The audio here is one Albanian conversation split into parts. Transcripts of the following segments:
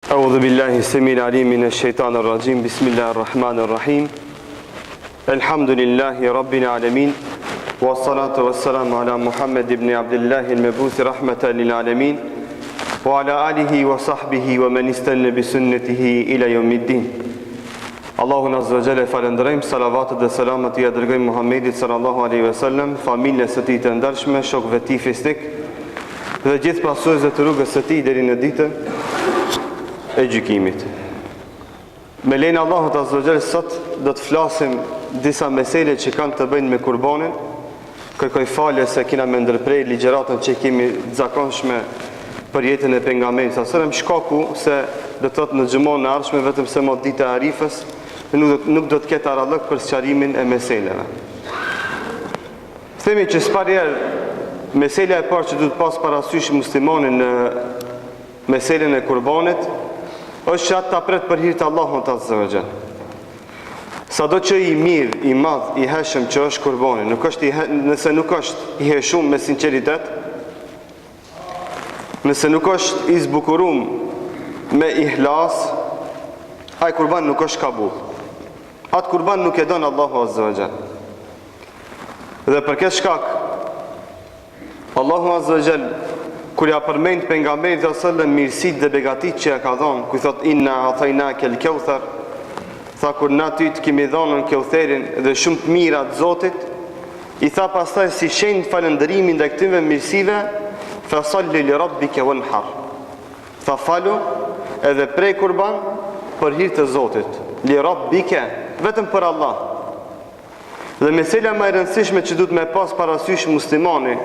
أعوذ بالله السميع العليم من الشيطان الرجيم بسم الله الرحمن الرحيم الحمد لله رب العالمين والصلاة والسلام على محمد بن عبد الله المبعوث رحمة للعالمين وعلى آله وصحبه ومن استنى بسنته إلى يوم الدين. Allahun Azza wa Jalla falenderojmë, salavatet dhe selamet i dërgojmë Muhammedit sallallahu alaihi wasallam, familjes së tij të ndershme, shokëve të tij fisnik dhe gjithë pasuesve të rrugës së tij deri në ditën e gjykimit. Me lenin Allahut Azza wa Jalla sot do të flasim disa mesele që kanë të bëjnë me kurbanin. Kërkoj falje se kena me ndërprej ligjëratën që kemi zakonshme për jetën e pejgamberit sallallahu alaihi wasallam, shkaku se do të thotë në xhumon në ardhshme vetëm se më dita e Arifës nuk do të ketë arallëk për sqarimin e meseleve. Themi që s'parjerë meselja e parë që du të pas parasysh muslimanin në meselen e kurbanit është që atë të apret për hirtë Allahut Azza wa Jalla. Sado që i mirë, i madh, i heshëm që është kurbani, nëse nuk është i heshum me sinceritet, nëse nuk është i zbukurum me ihlas, ai kurban nuk është kabul. Atë kurban nuk e donë Allahu Azza wa Jalla. Dhe për këtë shkak Allahu Azza wa Jalla kur ja përmend pejgamberit sallallahu alaihi wasallam mirësitë dhe begatit që ja ka dhënë, ku thot inna atainaka al-kauthar, tha kur na ty të kemi dhënë Kautherin dhe shumë të mira të Zotit, i tha pastaj si shenjë falënderimi ndaj këtyre mirësive, fa salli li rabbika wanhar. Tha falu edhe prej kurban për hir të Zotit, li rabbika, vetëm për Allah. Dhe mesela më e rëndësishme që duhet me pas parasysh muslimani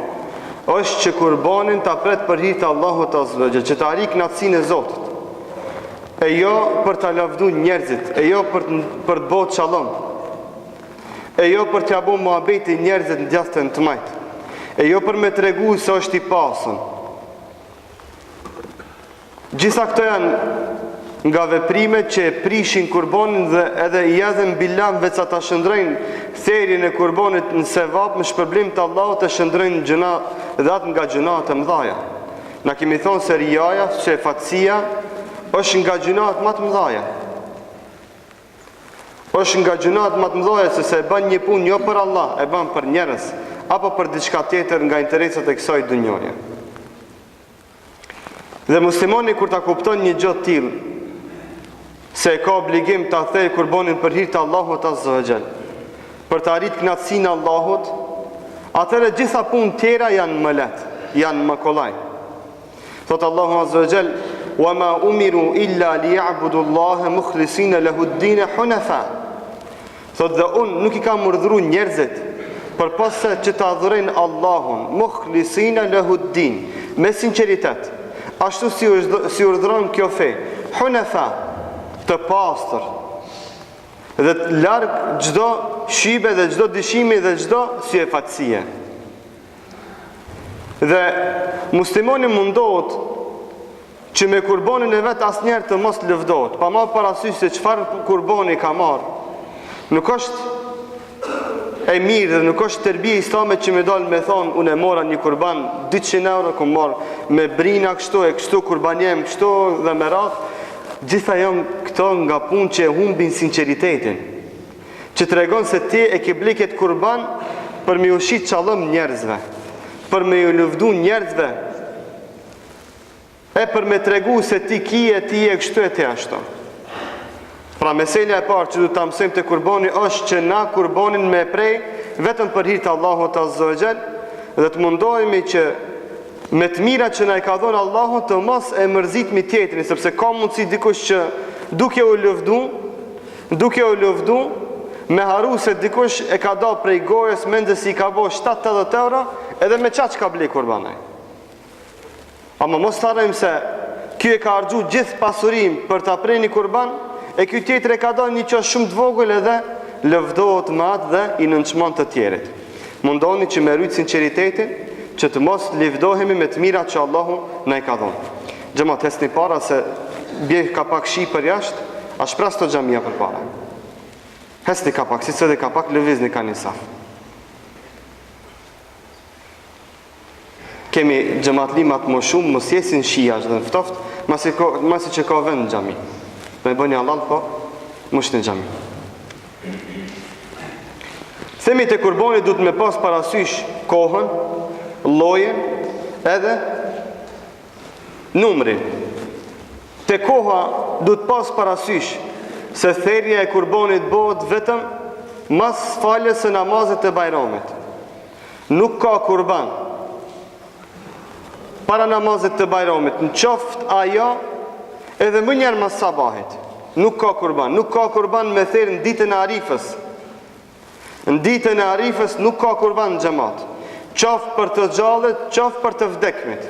është që kurbanin ta pret për hir të Allahut Azza wa Jalla, që ta arrik kënaqësinë e Zotit. E jo për ta lavdu njerëzit, e jo për të bëu çallom. E jo për t'ia bëu muhabeti njerëzit në djastën të majt. E jo për me tregu se është i pasën. Gjitha këto janë nga veprimet që e prishin kurbanin dhe edhe i jadhen bilam veç sa ta shëndrojnë therin e kurbanit në sevap me shpërblim të Allahut të shëndrojnë gjëna dhe atë nga gjënat e mëdhaja. Na kemi thonë se riaja, që fatësia është nga gjënat më të mëdhaja. është nga gjënat më të mëdhaja se e bën një punë jo për Allah, e bën për njerëz apo për diçka tjetër nga interesat e kësaj dunjoje. Dhe muslimani kur ta kupton një gjë të tillë, se ka obligim ta thejë kurbanin për hir të Allahut Azza wa Jalla, për të arritur kënaqësinë e Allahut, atëherë gjitha punë tjera janë më lehtë, janë më kollaj. Thot Allahu Azza wa Jalla: "Wa ma umiru illa liya'budu Allaha mukhlisina lahu ad-din hunafa." Thot dhe unë nuk i kam urdhëruar njerëzit përpose që të adhurojnë Allahun mukhlisina lahu ad-din, me sinqeritet, ashtu si urdhëron kjo fe, hunafa, të pastër, dhe të larg çdo shibe dhe çdo dëshimi dhe çdo syfatësie. Dhe muslimani mundohet që me kurbanin e vet asnjëherë të mos lëvdohet, pa marrë parasysh se çfarë kurbani ka marrë. Nuk është e mirë dhe nuk është tërbie islame që me dalë me thonë unë e mora një kurban 200 euro, ku marrë me brina kështu e kështu kurbanjem kështu dhe me radhë. Gjitha janë këto nga punë që e humbin sinceritetin, që të regon se ti e ke bliket kurban për me ushit qallëm njerëzve, për me ju lëvdu njerëzve, e për me tregu se ti kije, ti e kështu e ti ashtu. Pra meselja e parë që du të mësojmë të kurbani është që na kurbanin me prej vetëm për hir të Allahut Azza wa Jalla dhe të mundohemi që me të mira që na i ka dhënë Allahu të mos e mërzitmi tjetrin, sepse ka mundësi dikush që duke u lëvdu me haru se dikush e ka dal prej gojës mendje si i ka bo 70-80 euro edhe me çaq ka ble kurbanaj. Ama mos të harrojmë se ky e ka harxhu gjithë pasurinë për ta prej një kurban, e ky tjetër e ka dal një çosh shumë të vogël edhe lëvdohet me atë dhe i nënçmon të tjerët. Mundoni që me rrit sinqeritetin, që të mos lëvdohemi me të mirat që Allahu na i ka dhënë. Xhamat, hesni para se bie ka pak shi për jashtë, a shpras të xhamia për para. Hesni ka pak, si se dhe ka pak lëvizni ka një saf. kemi xhamatlimat më shumë, mos jesin shija dhe në ftoft, masi që ka vend në xhami. Me bëni halal, po mos në xhami. Themi të kurbani duhet me pas parasysh kohën, llojin, edhe numrin. Te koha duhet pas parasysh se therrja e kurbanit bëhet vetëm mas faljes së namazit të Bajramit. Nuk ka kurban para namazit të Bajramit, në qoftë ajo edhe më njerë mas sabahit. Nuk ka kurban. Nuk ka kurban me therë në ditën e Arifës. Në ditën e Arifës nuk ka kurban në xhamat. Qoftë për të gjallit, qoftë për të vdekmit.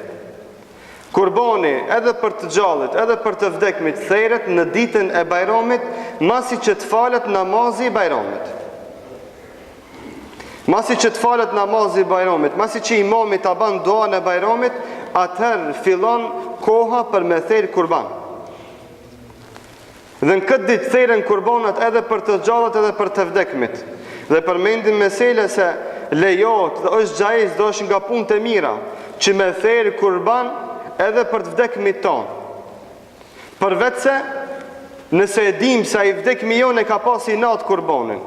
Kurbani edhe për të gjallit, edhe për të vdekmit theret në ditën e Bajramit, masi që të falet namazi i Bajramit. Masi që të falet namazi i Bajramit, masi që imami ta ban duan e Bajramit, atëherë fillon koha për me therë kurban. Dhe në këtë ditë theren kurbanat edhe për të gjallit edhe për të vdekmit. Dhe përmendim mesele se lejohet dhe është gjaiz dhe është nga punët e mira që me therë kurban edhe për të vdekmit tonë. Përveç se nëse e dim se ai vdekmi jonë e ka pas i natë kurbanin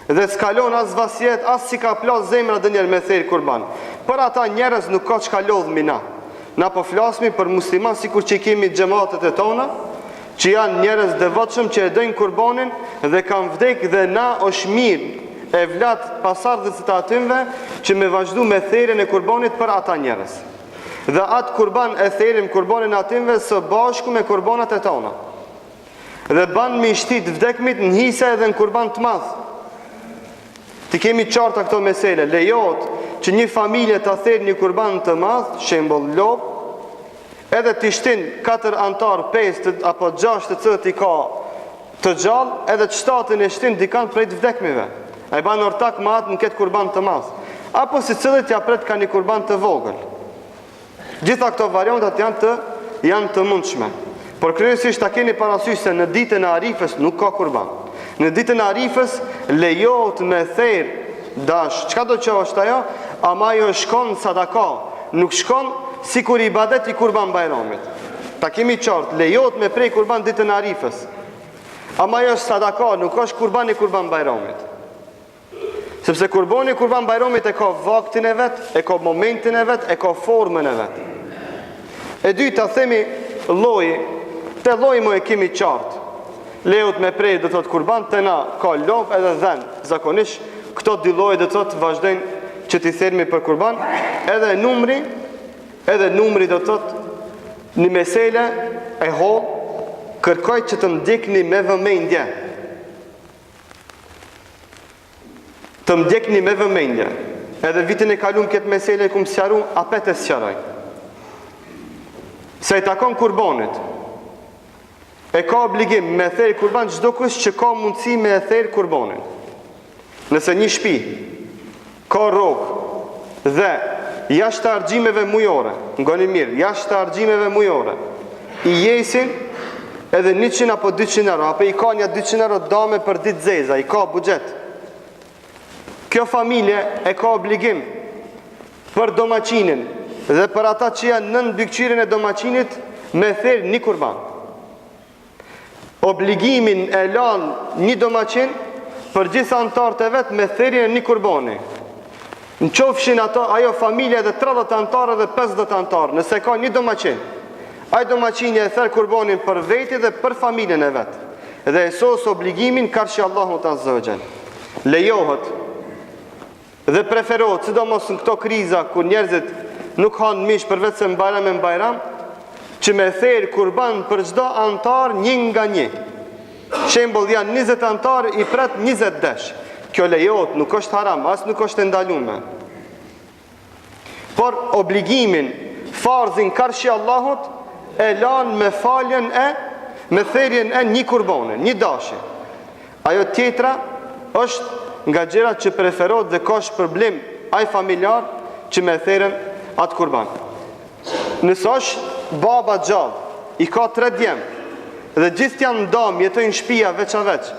dhe s'kalon as vasjet, as si ka plas zemra dhe njerë me therë kurban. Për ata njerës nuk ka që ka lodhmi na. Na po flasmi për musliman sikur që i kemi xhamatet e tona, që janë njerës devotshëm që e dojnë kurbanin dhe kanë vdek dhe na është mirë e vlat pasardhës të atyve që me vazhdu me therën e kurbanit për ata njerës. Dhe atë kurban e therim kurbanin atyve së bashku me kurbanat e tona. Dhe ban me shtit vdekmit në hise edhe në kurban të madh. Ti kemi qarta këto mesele. Lejohet që një familje të therë një kurban të madh, shembull lop, edhe t'i shtin 4 antar, 5 apo 6 të cilët i ka të gjallë, edhe të 7 e shtin dikan prej të vdekmive. A i ban ortak ma atë në këtë kurban të madh. Apo si cilët ja pret ka një kurban të vogël. Gjitha këto variantat janë të mundshme. Por kryesisht ta keni parasysh se në ditën e Arifës nuk ka kurban. Në ditën e Arifës lejohet me therë dash. Çka do të është ajo? Ama ajo shkon sadaka, nuk shkon sikur ibadet i kurban Bajramit. Ta kemi qartë, lejohet me prej kurban ditën e Arifës. Ama ajo është sadaka, nuk është kurban i kurban Bajramit. Sepse kurbani i kurban Bajramit e ka vaktin e vet, e ka momentin e vet, e ka formën e vet. E dyta themi lloji, te lloji më e kemi qartë. Lejohet me prej do thot kurban, te na ka lop edhe dhen. Zakonisht këto dy lloje do thot vazhdojnë që t'i thermi për kurban, edhe numri do thot një mesele e holl kërkoj që të ndjekni me vëmendje. Të ndjekni me vëmendje. Edhe vitin e kalum këtë mesele e kum sqaru, apet e sqaroj. Se i takon kurbanit, e ka obligim me therë kurban çdo kush që ka mundësi me e therë kurbanin. Nëse një shtëpi ka rrogë dhe jashtë të argjimeve mujore, ngoni mirë, jashtë të argjimeve mujore, i jesin edhe 100 apo 200 euro, apo i ka një 200 euro dame për ditë zeza, i ka buxhet. Kjo familje e ka obligim për domaqinin dhe për ata që janë nën mbikëqyrjen e domaqinit me therë një kurban. Obligimin e lan një domaqin për gjithë antarët e vet me therrjen e një kurbani. Në qofshin ajo familje dhe 30 antarë dhe 50 antarë, nëse ka një domaqin, ai domaqini e therr kurbanin për veti dhe për familjen e vet. Dhe e sos obligimin karshi Allahut Azza wa Jall. Lejohet dhe preferohet, sidomos në këto kriza kur njerëzit nuk hanë mish përveç se në Bajram, që me therë kurban për çdo antar një nga një. Shembull janë 20 antar, i pret 20 desh. Kjo lejohet, nuk është haram, as nuk është ndalume. Por obligimin, farzin karshi Allahut e lan me faljen me therjen e një kurbane, një dashi. Ajo tjetra është nga gjërat që preferohet dhe ka shpërblim ai familjar që me therën atë kurban. Nëse është baba gjallë, i ka 3 djemë, dhe gjithë janë ndam, jetojnë shtëpia veç a veç.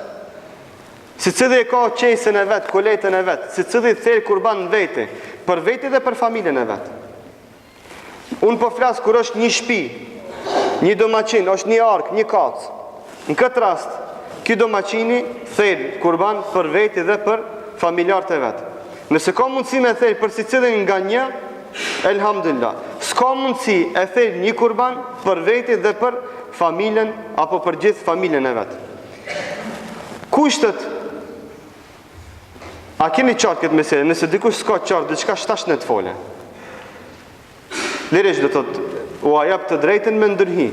Si cili e ka qesën e vetë, koletën e vetë, si cili therë kurban në veti, për veti dhe për familjen e vetë. Unë po flas kur është një shtëpi, një domaçin, është një ark, një kac. Në këtë rast, ky domaçini thel kurban për veti dhe për familjarët e vet. Nëse ka mundësi me thel për secilin nga një, elhamdulillah. S'ka mundësi e thel një kurban për veti dhe për familjen apo për gjithë familjen e vet. Kushtet, a keni qartë këtë meselë? Nëse dikush s'ka qartë, diçka shtash në të fole. Lirisht do thotë, u a jap të drejtën me ndërhi.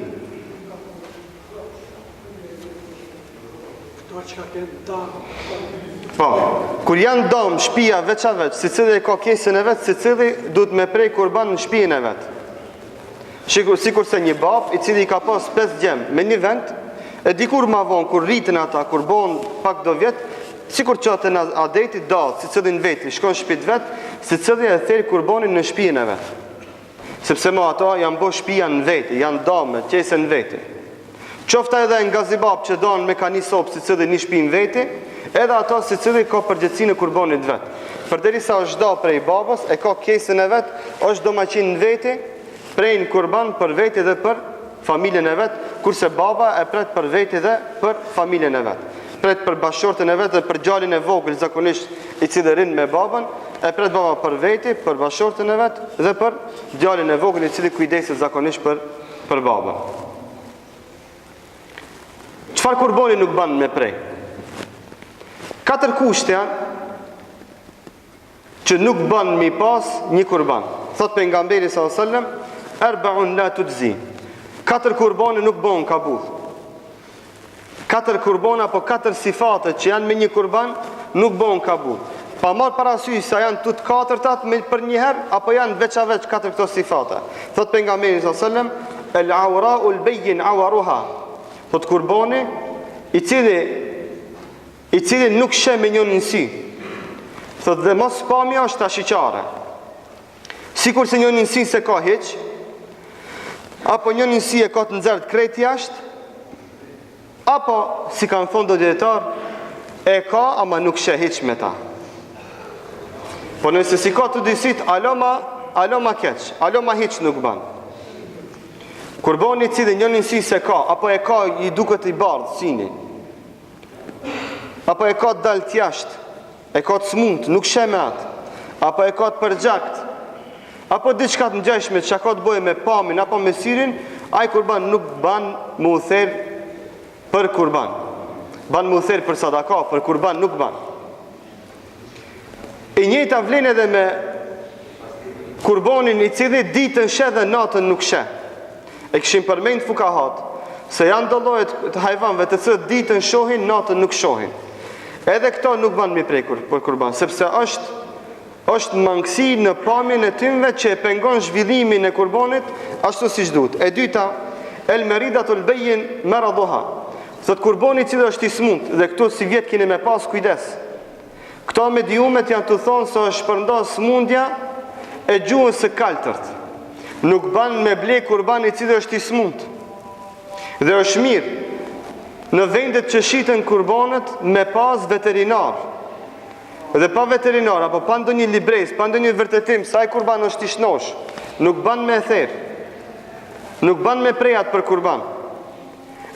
Po, kur janë dom shtëpia veç a veç, secili ka kesën e vet, secili duhet me prej kurban në shtëpinë e vet. Sikur se një bab i cili ka pas 5 gjem me një vend, e dikur ma vonë, kur rritën ata, kur bon pak do vjet, sikur që atë në adeti datë, secilin veti, shkon shtëpit vet, secili e thel kurbanin në shtëpinë e vet. Sepse ma ato janë bo shtëpia në veti, janë dame, qese në veti. Qofta edhe nga zibab që donë me ka një sopë si cili një shtëpi në veti, edhe ato si cili ka përgjithësinë e kurbanit vet. Përderisa është da prej babës, e ka kesën e vet, është domaçin në veti, prej në kurban për veti dhe për familjen e vet, kurse baba e pret për veti dhe për familjen e vet. Pret për bashortën e vet dhe për gjalin e vogël zakonisht i cili rin me babën, e pret baba për veti, për bashortën e vet dhe për djalin e vogël i cili kujdeset zakonisht për babën. Çfarë kurbani nuk ban me prej? 4 kushte janë që nuk ban mi pas një kurban. Thot pejgamberi sallallahu alajhi wasallam, arba'un la tujzi. 4 kurbane nuk bën kabull. 4 kurbana apo 4 sifate që janë me një kurban nuk bën kabull. Pa marr parasysh sa janë të 4-tat për një herë apo janë veçaveç 4 këto sifate. Thot pejgamberi sallallahu alajhi wasallam, el-awra'u al-bayyin awaruha. Thot kurbani i cili nuk sheh me njërin si. Thot dhe mos pamja është ashiqare. Sikur se njërin si se ka hiç, apo njërin si e ka të nxert krejt jashtë, apo si kanë thonë do dietar, e ka ama nuk sheh hiç me ta. Po nëse si ka të disit, alo ma keq, alo ma hiç nuk ban. Kurbani i cili njërin si se ka, apo e ka i duket i bardh sini, apo e ka të dal jashtë, e ka të smut, nuk sheh me atë, apo e ka të përgjakt, apo diçka të ngjashme që ka të bëjë me pamin apo me syrin, ai kurban nuk ban me u therr për kurban. Ban me u therr për sadaka, për kurban nuk ban. E njëjta vlen edhe me kurbanin i cili ditën sheh dhe natën nuk sheh. E kishim përmend fukahat se janë do lloje të hajvanëve të cilët ditën shohin, natën nuk shohin. Edhe këto nuk ban me prej për kurban, sepse është mangësi në pamjen e tyre që e pengon zhvillimin e kurbanit ashtu siç duhet. E dyta, el meridatul bayyin maraduha. Thot kurbani i cili është i smut dhe këtu si vjet keni me pas kujdes. Këto mediumet janë të thonë se është shpërndas smundja e gjuhës së kaltërt. Nuk ban me ble kurbani i cili është i smut. Dhe është mirë në vendet që shiten kurbanët me pas veterinar. Dhe pa veterinar, apo pa ndonjë libres, pa ndonjë vërtetim sa ai kurban është i shnosh, nuk ban me therr. Nuk ban me prejat për kurban.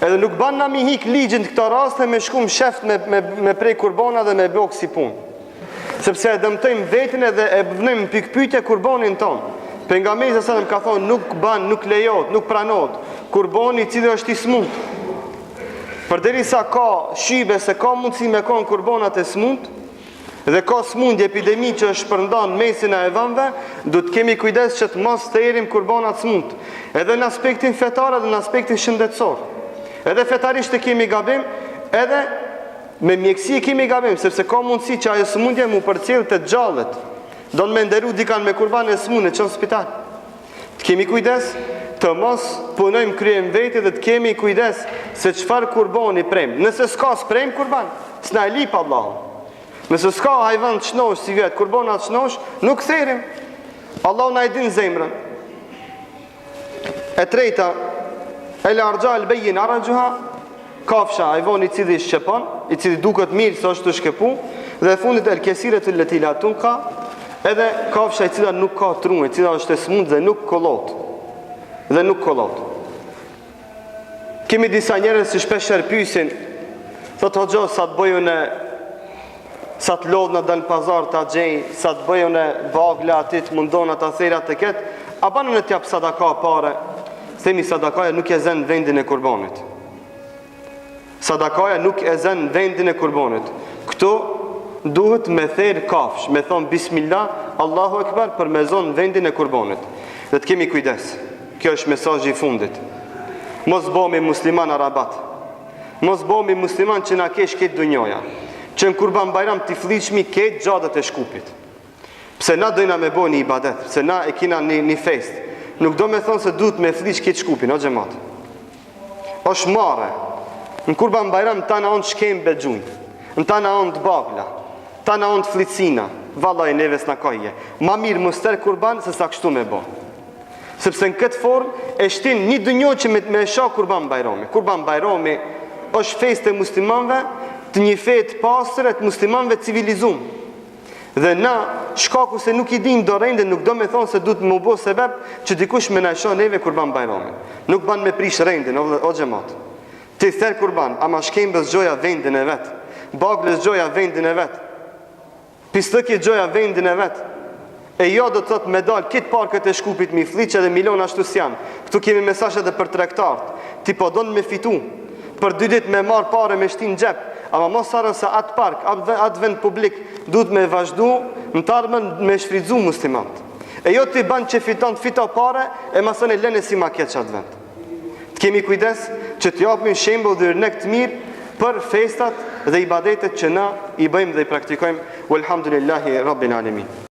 Edhe nuk ban na mi hik ligjin të këto raste me shkum sheft me prej kurbana dhe me blok si pun. Sepse e dëmtojmë vetin edhe e vënojmë pikpyetje kurbanin ton. Pejgamberi sa ka thonë nuk ban, nuk lejohet, nuk pranohet kurbani i cili është i smut. Përderisa ka shibe se ka mundësi me kon kurbanat e smut, dhe ka smundje epidemi që është shpërndan mesin e vëmve, du të kemi kujdes që të mos të erim kurbanat smut. Edhe në aspektin fetar edhe në aspektin shëndetësor. Edhe fetarisht të kemi gabim, edhe me mjekësi kemi gabim, sepse ka mundësi që ajo smundje mu përcjell të gjallët. Do në me nderu dikan me kurban e smundje që në spital. Të kemi kujdes, të mos punojmë kryem veti dhe të kemi kujdes se çfarë kurbani prem. Nëse s'ka s'prem kurban, s'na e lip Allahu. Nëse s'ka hajvan të shnosh si vetë, kurbana të shnosh, nuk therim. Allahu na e din zemrën. E treta, el argja el bejin aragjuha, kafsha hajvani i cili shqepon, i cili duket mirë se është të shkepu, dhe e fundit el kesire të letila tunka, edhe kafsha i cila nuk ka trunë, i cila është e smund dhe nuk kolot. dhe nuk kollot. Kemi disa njerëz që shpesh pyesin, thotë hoxha, sa të bëjun sa të lodh në dalë pazar të gjej, sa të bëjun bagla atit mundon ata thera të ketë, a banë në t'jap sadaka pare? Themi sadakaja nuk e zën vendin e kurbanit. Sadakaja nuk e zën vendin e kurbanit. Këto duhet me therë kafsh, me thonë bismillah, Allahu Ekber, për me zonë vendin e kurbanit. Dhe të kemi kujdes. Kjo është mesazhi i fundit. Mos bëhemi musliman arabat. Mos bëhemi musliman që na kesh këtë dunjoja. Që në Kurban Bajram t'i fliqmi këtë gjatët e Shkupit. Pse na dojna me bo një ibadet, pse na e kina një fest, nuk do me thonë se duhet me fliq këtë Shkupin, o gjemat. Është mare. Në Kurban Bajram ta na onë shkem begjun, në ta na onë të bagla, ta na onë të flicina, vallaj neves na kajje. Ma mirë muster Kurban se sa kështu me bo. Sepse në këtë formë e shtin një dënjo që me sha Kurban Bajrami. Kurban Bajrami është fest e muslimanve, të një fet pasër e të muslimanve civilizum. Dhe na, shkaku se nuk i din do rende, nuk do me thonë se du të më bo sebeb që dikush me na sha neve Kurban Bajrami. Nuk ban me prish rendin, o gjemat. Ti therë Kurban, ama shkembës gjoja vendin e vetë, baglës gjoja vendin e vetë, pistëki gjoja vendin e vetë. E jo do të thotë me dalë kitë parkët e Shkupit mi fliqe dhe milion ashtu s'janë. Këtu kemi mesazhe edhe për tregtarët. Ti po donë me fitu, për 2 ditë me marë pare me shtin gjep, ama mos harën se atë park, atë vend publik duhet me vazhdu në tarmën me shfridzu muslimat. E jo ti banë që fiton të fito pare, e masën e lene si ma keq atë vend. Të kemi kujdes që të japim shembull dhe rnek të mirë për festat dhe ibadetet që na i bëjmë dhe i praktikojmë. Walhamdulillahi Rabbil Alamin.